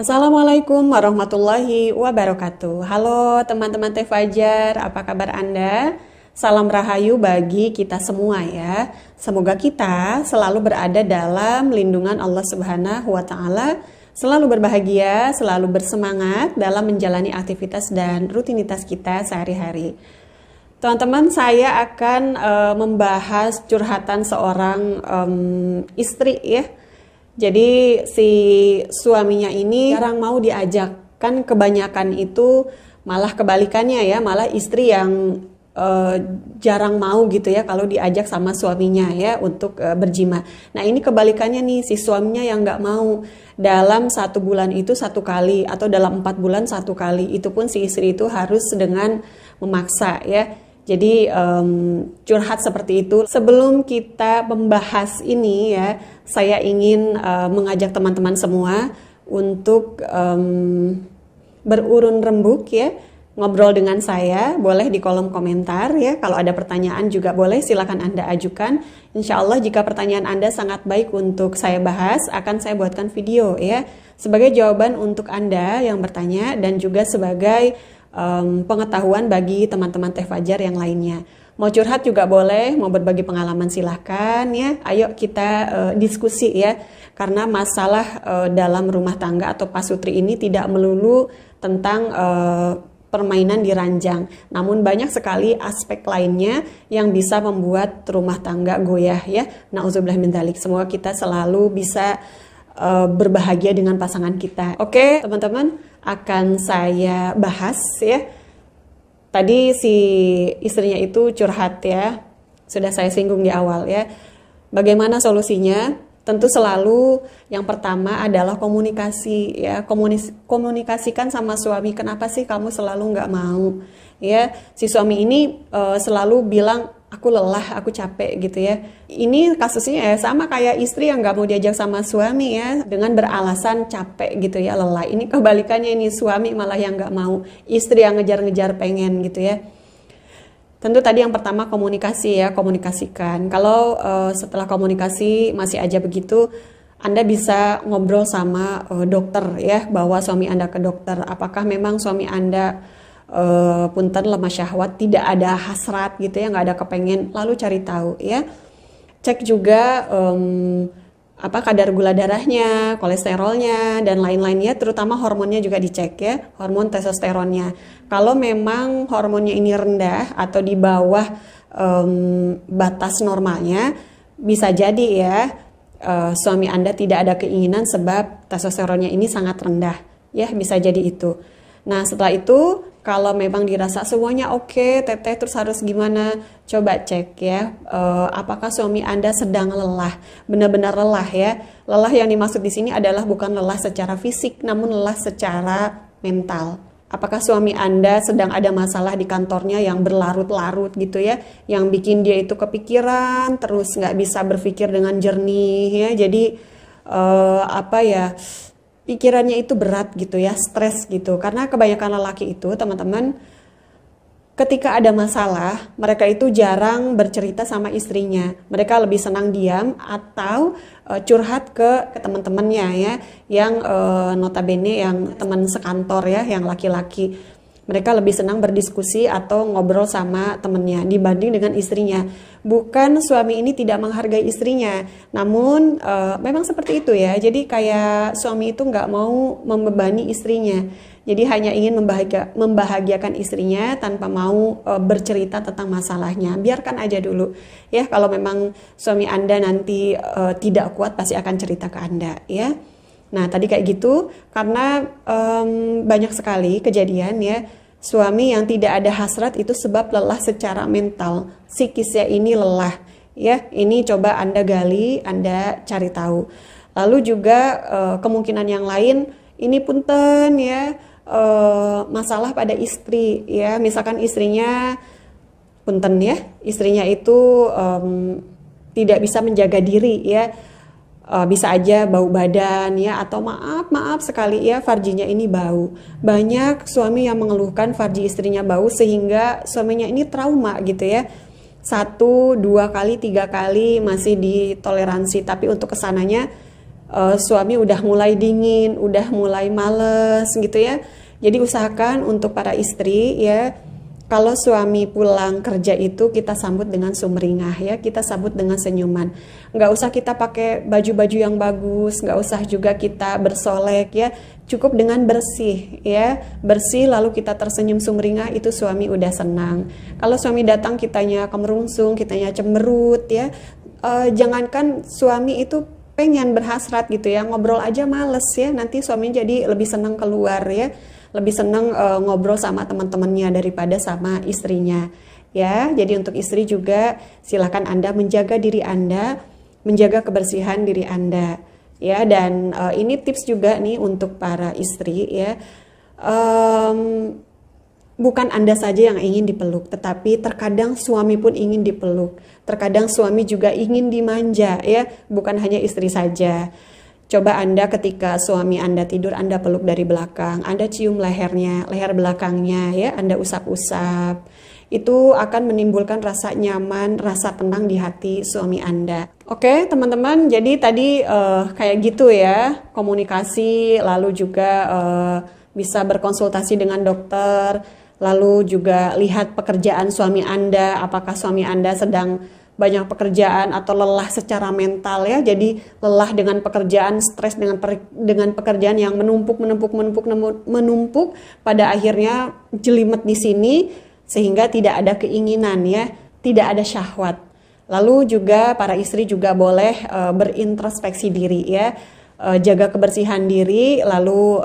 Assalamualaikum warahmatullahi wabarakatuh. Halo teman-teman Teh Fajar, apa kabar Anda? Salam rahayu bagi kita semua ya. Semoga kita selalu berada dalam lindungan Allah Subhanahu wa taala, selalu berbahagia, selalu bersemangat dalam menjalani aktivitas dan rutinitas kita sehari-hari. Teman-teman, saya akan membahas curhatan seorang istri ya. Jadi si suaminya ini jarang mau diajak, kan kebanyakan itu malah kebalikannya ya, malah istri yang jarang mau gitu ya kalau diajak sama suaminya ya untuk berjima. Nah ini kebalikannya nih, si suaminya yang nggak mau, dalam 1 bulan itu 1 kali atau dalam 4 bulan 1 kali, itu pun si istri itu harus dengan memaksa ya. Jadi curhat seperti itu. Sebelum kita membahas ini ya, saya ingin mengajak teman-teman semua untuk berurun rembuk ya, ngobrol dengan saya, boleh di kolom komentar ya. Kalau ada pertanyaan juga boleh, silakan Anda ajukan. Insya Allah jika pertanyaan Anda sangat baik untuk saya bahas, akan saya buatkan video ya, sebagai jawaban untuk Anda yang bertanya dan juga sebagai pengetahuan bagi teman-teman Teh Fajar yang lainnya. Mau curhat juga boleh, mau berbagi pengalaman silahkan ya. Ayo kita diskusi ya, karena masalah dalam rumah tangga atau pasutri ini tidak melulu tentang permainan di ranjang, namun banyak sekali aspek lainnya yang bisa membuat rumah tangga goyah ya. Nauzubillah min dzalik. Semoga kita selalu bisa berbahagia dengan pasangan kita. Oke, teman-teman, akan saya bahas ya. Tadi si istrinya itu curhat ya, sudah saya singgung di awal ya. Bagaimana solusinya? Tentu selalu yang pertama adalah komunikasi ya. Komunikasikan sama suami, kenapa sih kamu selalu nggak mau ya. Si suami ini selalu bilang, aku lelah, aku capek gitu ya. Ini kasusnya ya sama kayak istri yang nggak mau diajak sama suami ya, dengan beralasan capek gitu ya, lelah. Ini kebalikannya, ini suami malah yang nggak mau, istri yang ngejar-ngejar pengen gitu ya. Tentu tadi yang pertama komunikasi ya, komunikasikan. Kalau setelah komunikasi masih aja begitu, Anda bisa ngobrol sama dokter ya, bawa suami Anda ke dokter. Apakah memang suami Anda punten lemah syahwat, tidak ada hasrat gitu ya, nggak ada kepengen, lalu cari tahu ya. Cek juga apa kadar gula darahnya, kolesterolnya dan lain-lainnya, terutama hormonnya juga dicek ya, hormon testosteronnya. Kalau memang hormonnya ini rendah atau di bawah batas normalnya, bisa jadi ya suami Anda tidak ada keinginan sebab testosteronnya ini sangat rendah ya, bisa jadi itu. Nah setelah itu kalau memang dirasa semuanya oke, teteh, terus harus gimana? Coba cek ya, apakah suami Anda sedang lelah, benar-benar lelah ya. Lelah yang dimaksud di sini adalah bukan lelah secara fisik, namun lelah secara mental. Apakah suami Anda sedang ada masalah di kantornya yang berlarut-larut gitu ya, yang bikin dia itu kepikiran, terus nggak bisa berpikir dengan jernih ya. Jadi pikirannya itu berat gitu ya, stres gitu. Karena kebanyakan lelaki itu, teman-teman, ketika ada masalah, mereka itu jarang bercerita sama istrinya. Mereka lebih senang diam atau curhat ke teman-temannya ya, yang notabene yang teman sekantor ya, yang laki-laki. Mereka lebih senang berdiskusi atau ngobrol sama temennya dibanding dengan istrinya. Bukan suami ini tidak menghargai istrinya, namun memang seperti itu ya. Jadi kayak suami itu nggak mau membebani istrinya. Jadi hanya ingin membahagiakan istrinya tanpa mau bercerita tentang masalahnya. Biarkan aja dulu ya. Kalau memang suami Anda nanti tidak kuat, pasti akan cerita ke Anda ya. Nah tadi kayak gitu, karena banyak sekali kejadian ya, suami yang tidak ada hasrat itu sebab lelah secara mental, psikisnya ini lelah ya. Ini coba Anda gali, Anda cari tahu. Lalu juga kemungkinan yang lain, ini punten ya, masalah pada istri ya. Misalkan istrinya punten ya, istrinya itu tidak bisa menjaga diri ya. Bisa aja bau badan ya, atau maaf sekali ya, farjinya ini bau. Banyak suami yang mengeluhkan farji istrinya bau sehingga suaminya ini trauma gitu ya. 1, 2 kali, 3 kali masih ditoleransi, tapi untuk kesananya suami udah mulai dingin, udah mulai males gitu ya. Jadi usahakan untuk para istri ya, kalau suami pulang kerja itu kita sambut dengan sumringah ya, kita sambut dengan senyuman. Nggak usah kita pakai baju-baju yang bagus, nggak usah juga kita bersolek ya, cukup dengan bersih ya, bersih lalu kita tersenyum sumringah, itu suami udah senang. Kalau suami datang kitanya kemerungsung, kitanya cemberut ya, jangankan suami itu pengen berhasrat gitu ya, ngobrol aja males ya, nanti suami jadi lebih senang keluar ya, lebih senang ngobrol sama teman-temannya daripada sama istrinya ya. Jadi untuk istri juga silakan Anda menjaga diri Anda, menjaga kebersihan diri Anda ya. Dan ini tips juga nih untuk para istri ya, bukan Anda saja yang ingin dipeluk, tetapi terkadang suami pun ingin dipeluk. Terkadang suami juga ingin dimanja ya, bukan hanya istri saja. Coba Anda ketika suami Anda tidur, Anda peluk dari belakang, Anda cium lehernya, leher belakangnya ya, Anda usap-usap. Itu akan menimbulkan rasa nyaman, rasa tenang di hati suami Anda. Oke teman-teman, jadi tadi kayak gitu ya, komunikasi, lalu juga bisa berkonsultasi dengan dokter. Lalu juga lihat pekerjaan suami Anda, apakah suami Anda sedang banyak pekerjaan atau lelah secara mental ya. Jadi lelah dengan pekerjaan, stres dengan pekerjaan yang menumpuk, pada akhirnya jelimet di sini sehingga tidak ada keinginan ya, tidak ada syahwat. Lalu juga para istri juga boleh berintrospeksi diri ya. Jaga kebersihan diri, lalu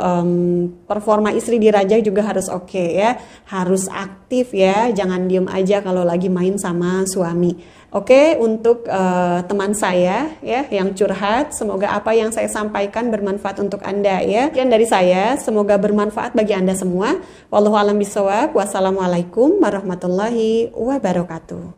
performa istri di Raja juga harus oke ya, harus aktif ya, jangan diem aja kalau lagi main sama suami. Oke, untuk teman saya ya yang curhat, semoga apa yang saya sampaikan bermanfaat untuk Anda ya. Sekian dari saya, semoga bermanfaat bagi Anda semua. Wallahu a'lam bishawab. Wassalamualaikum warahmatullahi wabarakatuh.